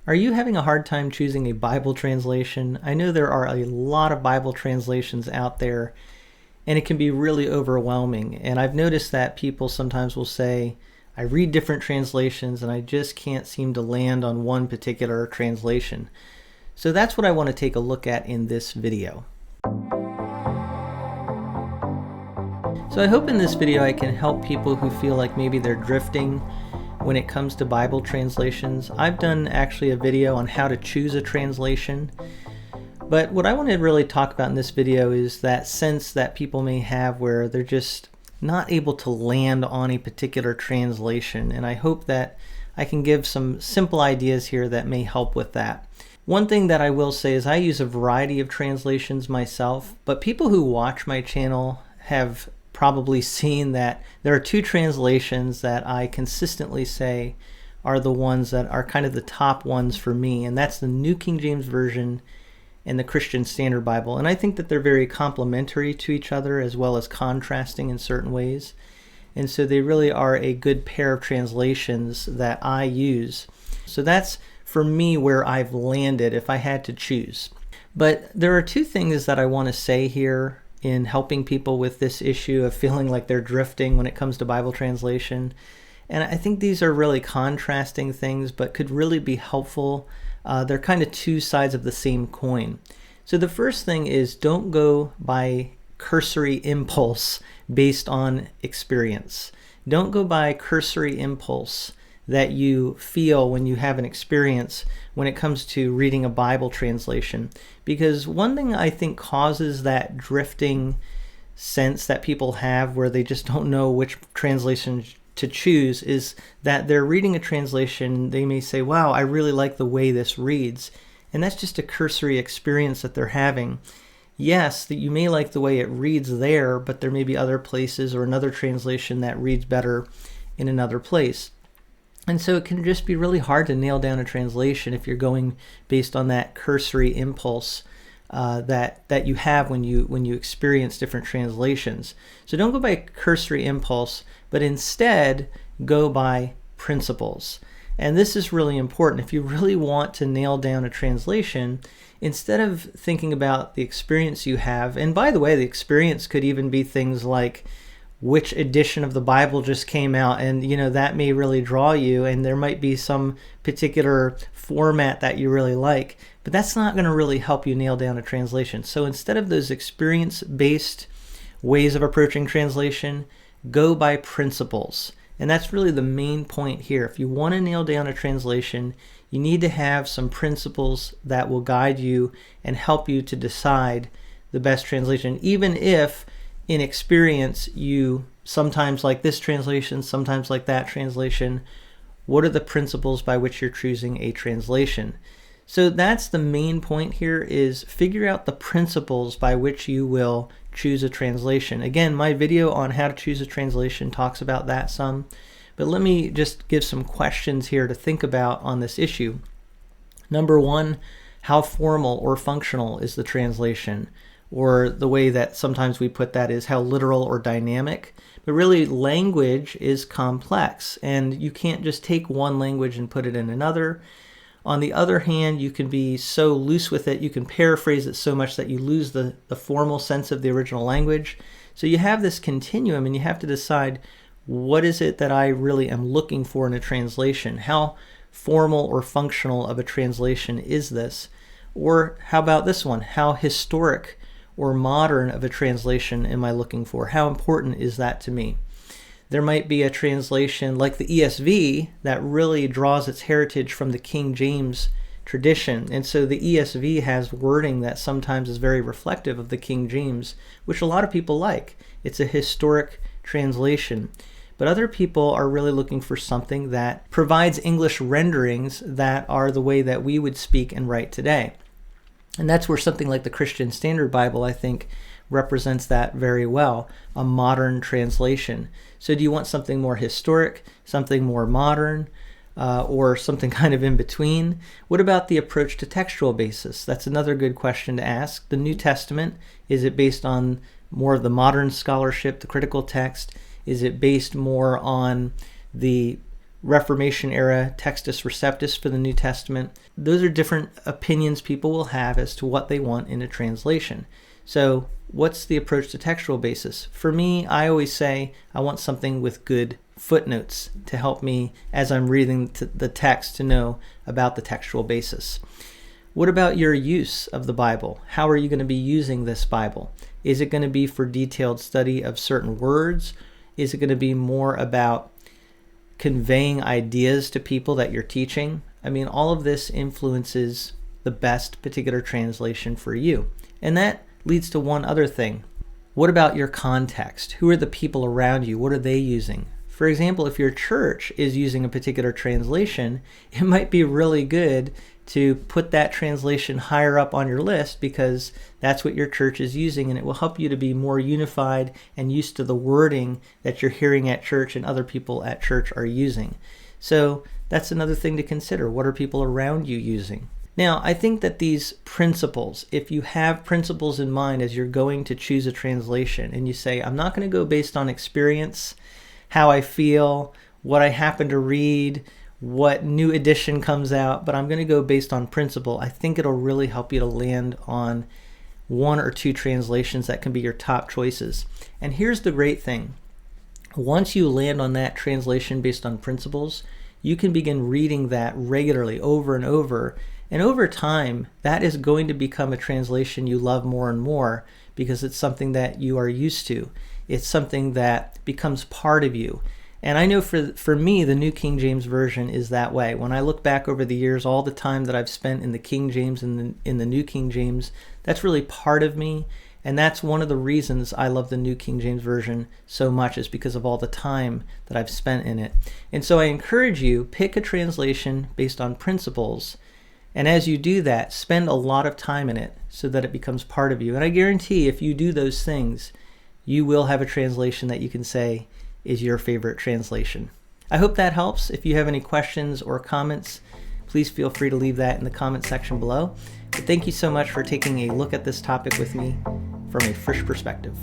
Are you having a hard time choosing a Bible translation? I know there are a lot of Bible translations out there, and it can be really overwhelming. And I've noticed that people sometimes will say, I read different translations and I just can't seem to land on one particular translation. So that's what I want to take a look at in this video. So I hope in this video I can help people who feel like maybe they're drifting when it comes to Bible translations. I've done actually a video on how to choose a translation, but what I want to really talk about in this video is that sense that people may have where they're just not able to land on a particular translation, and I hope that I can give some simple ideas here that may help with that. One thing that I will say is I use a variety of translations myself, but people who watch my channel have probably seen that there are two translations that I consistently say are the ones that are kind of the top ones for me, and that's the New King James Version and the Christian Standard Bible. And I think that they're very complementary to each other as well as contrasting in certain ways. And so they really are a good pair of translations that I use. So that's for me where I've landed if I had to choose. But there are two things that I want to say here in helping people with this issue of feeling like they're drifting when it comes to Bible translation. And I think these are really contrasting things, but could really be helpful. They're kind of two sides of the same coin. So the first thing is, don't go by cursory impulse based on experience. Don't go by cursory impulse that you feel when you have an experience when it comes to reading a Bible translation. Because one thing I think causes that drifting sense that people have where they just don't know which translation to choose is that they're reading a translation, they may say, wow, I really like the way this reads. And that's just a cursory experience that they're having. Yes, that you may like the way it reads there, but there may be other places or another translation that reads better in another place. And so it can just be really hard to nail down a translation if you're going based on that cursory impulse that you have when you experience different translations. So don't go by cursory impulse, but instead go by principles. And this is really important. If you really want to nail down a translation, instead of thinking about the experience you have, and by the way, the experience could even be things like which edition of the Bible just came out, and that may really draw you, and there might be some particular format that you really like, but that's not going to really help you nail down a translation. So instead of those experience-based ways of approaching translation, go by principles. And that's really the main point here. If you want to nail down a translation, you need to have some principles that will guide you and help you to decide the best translation, even if in experience you sometimes like this translation, sometimes like that translation. What are the principles by which you're choosing a translation? So that's the main point here, is figure out the principles by which you will choose a translation. Again, my video on how to choose a translation talks about that some, but let me just give some questions here to think about on this issue. Number one, how formal or functional is the translation? Or the way that sometimes we put that is how literal or dynamic. But really, language is complex, and you can't just take one language and put it in another. On the other hand, you can be so loose with it, you can paraphrase it so much that you lose the formal sense of the original language. So you have this continuum, and you have to decide, what is it that I really am looking for in a translation? How formal or functional of a translation is this? Or how about this one? How historic or modern of a translation am I looking for? How important is that to me? There might be a translation like the ESV that really draws its heritage from the King James tradition. And so the ESV has wording that sometimes is very reflective of the King James, which a lot of people like. It's a historic translation. But other people are really looking for something that provides English renderings that are the way that we would speak and write today. And that's where something like the Christian Standard Bible, I think, represents that very well, a modern translation. So do you want something more historic, something more modern, or something kind of in between? What about the approach to textual basis? That's another good question to ask. The New Testament, is it based on more of the modern scholarship, the critical text? Is it based more on the Reformation era Textus Receptus for the New Testament. Those are different opinions people will have as to what they want in a translation. So what's the approach to textual basis? For me, I always say I want something with good footnotes to help me as I'm reading the text to know about the textual basis. What about your use of the Bible? How are you going to be using this Bible? Is it going to be for detailed study of certain words? Is it going to be more about conveying ideas to people that you're teaching? I mean, all of this influences the best particular translation for you. And that leads to one other thing. What about your context? Who are the people around you? What are they using? For example, if your church is using a particular translation, it might be really good to put that translation higher up on your list because that's what your church is using, and it will help you to be more unified and used to the wording that you're hearing at church and other people at church are using. So that's another thing to consider. What are people around you using? Now, I think that these principles, if you have principles in mind as you're going to choose a translation and you say, I'm not going to go based on experience, how I feel, what I happen to read, what new edition comes out, but I'm going to go based on principle, I think it'll really help you to land on one or two translations that can be your top choices. And here's the great thing. Once you land on that translation based on principles, you can begin reading that regularly over and over. And over time, that is going to become a translation you love more and more because it's something that you are used to. It's something that becomes part of you. And I know for me, the New King James Version is that way. When I look back over the years, all the time that I've spent in the King James and in the New King James, that's really part of me. And that's one of the reasons I love the New King James Version so much, is because of all the time that I've spent in it. And so I encourage you, pick a translation based on principles. And as you do that, spend a lot of time in it so that it becomes part of you. And I guarantee if you do those things, you will have a translation that you can say is your favorite translation. I hope that helps. If you have any questions or comments, please feel free to leave that in the comment section below. But thank you so much for taking a look at this topic with me from a fresh perspective.